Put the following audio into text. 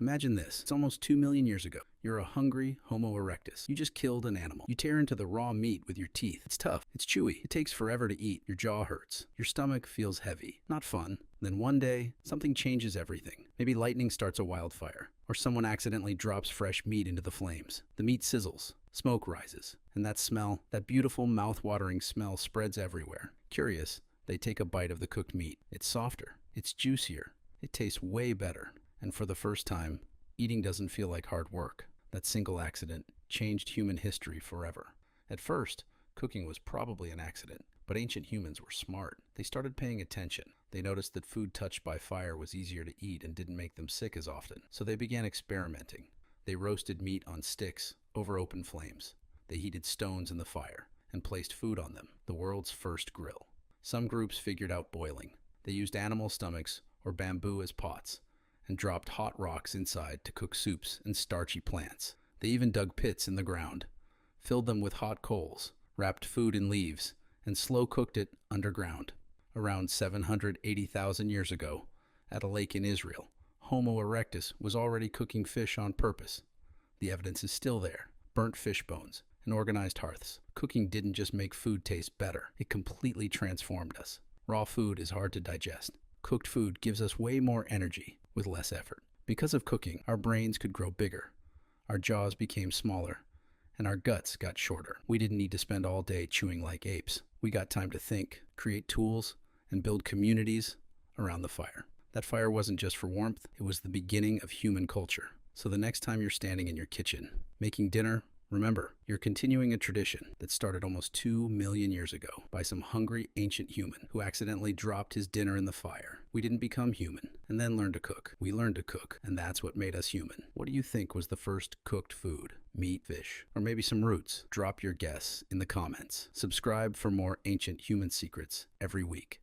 Imagine this. It's almost 2 million years ago. You're a hungry Homo erectus. You just killed an animal. You tear into the raw meat with your teeth. It's tough. It's chewy. It takes forever to eat. Your jaw hurts. Your stomach feels heavy. Not fun. Then one day, something changes everything. Maybe lightning starts a wildfire, or someone accidentally drops fresh meat into the flames. The meat sizzles. Smoke rises. And that smell, that beautiful mouth-watering smell spreads everywhere. Curious, they take a bite of the cooked meat. It's softer. It's juicier. It tastes way better. And for the first time, eating doesn't feel like hard work. That single accident changed human history forever. At first, cooking was probably an accident, but ancient humans were smart. They started paying attention. They noticed that food touched by fire was easier to eat and didn't make them sick as often. So they began experimenting. They roasted meat on sticks over open flames. They heated stones in the fire and placed food on them, the world's first grill. Some groups figured out boiling. They used animal stomachs or bamboo as pots and dropped hot rocks inside to cook soups and starchy plants. They even dug pits in the ground, filled them with hot coals, wrapped food in leaves, and slow-cooked it underground. Around 780,000 years ago, at a lake in Israel, Homo erectus was already cooking fish on purpose. The evidence is still there: burnt fish bones and organized hearths. Cooking didn't just make food taste better, it completely transformed us. Raw food is hard to digest. Cooked food gives us way more energy with less effort. Because of cooking, our brains could grow bigger, our jaws became smaller, and our guts got shorter. We didn't need to spend all day chewing like apes. We got time to think, create tools, and build communities around the fire. That fire wasn't just for warmth, it was the beginning of human culture. So the next time you're standing in your kitchen, making dinner, remember, you're continuing a tradition that started almost 2 million years ago by some hungry ancient human who accidentally dropped his dinner in the fire. We didn't become human and then learn to cook. We learned to cook, and that's what made us human. What do you think was the first cooked food? Meat, fish, or maybe some roots? Drop your guess in the comments. Subscribe for more ancient human secrets every week.